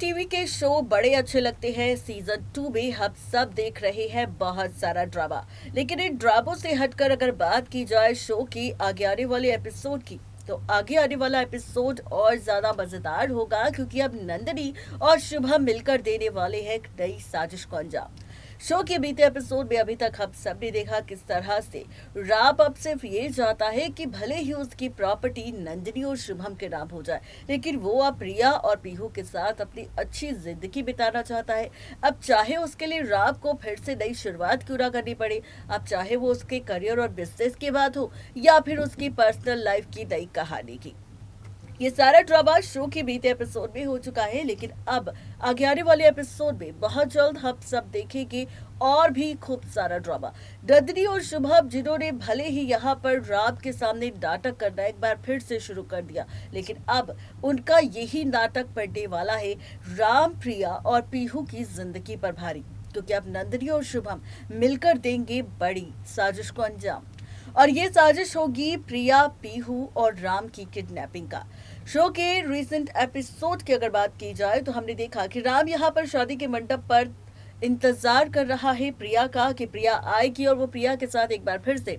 TV के show बड़े अच्छे लगते हैं। सीजन 2 में हम सब देख रहे हैं बहुत सारा ड्रामा। लेकिन इन ड्रामों से हटकर अगर बात की जाए शो की आगे आने वाले एपिसोड की, तो आगे आने वाला एपिसोड और ज्यादा मजेदार होगा, क्योंकि अब नंदिनी और शुभम मिलकर देने वाले हैं एक नई साजिश को अंजाम। शो के बीते एपिसोड में अभी तक हम सब ने देखा किस तरह से राम अब सिर्फ ये चाहता है कि भले ही उसकी प्रॉपर्टी नंदिनी और शुभम के नाम हो जाए, लेकिन वो अब प्रिया और पीहू के साथ अपनी अच्छी जिंदगी बिताना चाहता है। अब चाहे उसके लिए राम को फिर से नई शुरुआत क्यों ना करनी पड़े, अब चाहे वो उसके करियर और बिजनेस की बात हो या फिर उसकी पर्सनल लाइफ की नई कहानी की। ये सारा ड्रामा शो के बीते एपिसोड में हो चुका है, लेकिन अब आगे आने वाले एपिसोड में बहुत जल्द हम सब देखेंगे और भी खूब सारा ड्रामा। नंदिनी और शुभम, जिन्होंने भले ही यहाँ पर राम के सामने नाटक करना एक बार फिर से शुरू कर दिया, लेकिन अब उनका यही नाटक पड़ने वाला है राम, प्रिया और पीहू की जिंदगी पर भारी, क्योंकि अब नंदिनी और शुभम मिलकर देंगे बड़ी साजिश को अंजाम। और ये साजिश होगी प्रिया, पीहू और राम की किडनैपिंग का। शो के रिसेंट एपिसोड की अगर बात की जाए तो हमने देखा कि राम यहाँ पर शादी के मंडप पर इंतजार कर रहा है प्रिया का, कि प्रिया आएगी और वो प्रिया के साथ एक बार फिर से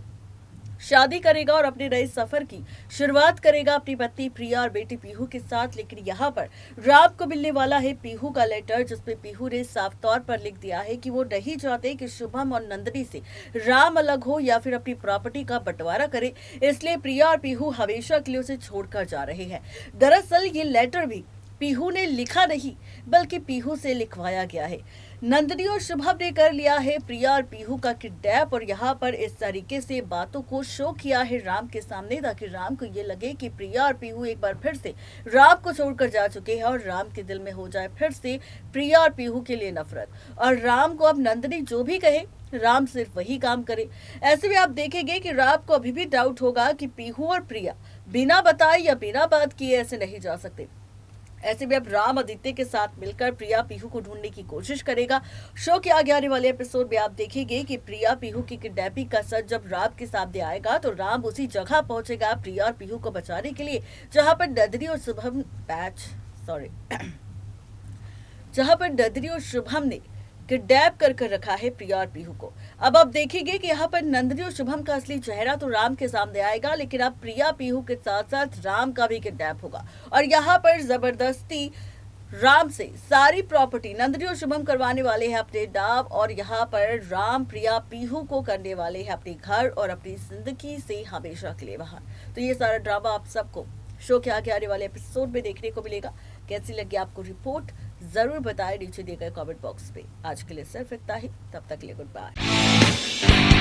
शादी करेगा और अपने नए सफर की शुरुआत करेगा अपनी पत्नी प्रिया और बेटी पीहू के साथ। लेकिन यहाँ पर राम को मिलने वाला है पीहू का लेटर, जिसमें पीहू ने साफ तौर पर लिख दिया है कि वो नहीं चाहते कि शुभम और नंदिनी से राम अलग हो या फिर अपनी प्रॉपर्टी का बंटवारा करे, इसलिए प्रिया और पीहू हमेशा के लिए उसे छोड़कर जा रहे हैं। दरअसल ये लेटर भी पीहू ने लिखा नहीं, बल्कि पीहू से लिखवाया गया है। नंदिनी और शुभम ने कर लिया है प्रिया और पीहू का किडनैप, और यहाँ पर इस तरीके से बातों को शो किया है राम के सामने, ताकि राम को ये लगे कि प्रिया और पीहू एक बार फिर से राम को छोड़कर जा चुके हैं और राम के दिल में हो जाए फिर से प्रिया और पीहू के लिए नफरत, और राम को अब नंदिनी जो भी कहे राम सिर्फ वही काम करे। ऐसे में आप देखेंगे कि राम को अभी भी डाउट होगा कि पीहू और प्रिया बिना बताए या बिना बात किए ऐसे नहीं जा सकते। ऐसे में अब राम आदित्य के साथ मिलकर प्रिया पीहू को ढूंढने की कोशिश करेगा। शो के आगे आने वाले एपिसोड में आप देखेंगे कि प्रिया पीहू की किडनैपिंग का सच जब राम के सामने आएगा, तो राम उसी जगह पहुंचेगा प्रिया और पीहू को बचाने के लिए जहां पर नंदिनी और शुभम ने किडनैप कर रखा है प्रिया और पीहू को। अब आप देखेंगे कि यहाँ पर नंदिनी और शुभम का असली चेहरा तो राम के सामने आएगा, लेकिन अब प्रिया पीहू के साथ साथ राम का भी किडनैप होगा, और यहाँ पर जबरदस्ती राम से सारी प्रॉपर्टी नंदिनी और शुभम करवाने वाले हैं अपने नाम, और यहाँ पर राम प्रिया पीहू को करने वाले हैं अपने घर और अपनी जिंदगी से हमेशा के लिए बाहर। तो ये सारा ड्रामा आप सबको शो के आगे आने वाले एपिसोड में देखने को मिलेगा। कैसी लगी आपको रिपोर्ट जरूर बताएं नीचे दिए गए कमेंट बॉक्स पे। आज के लिए सिर्फ इतना ही, तब तक के लिए गुड बाय।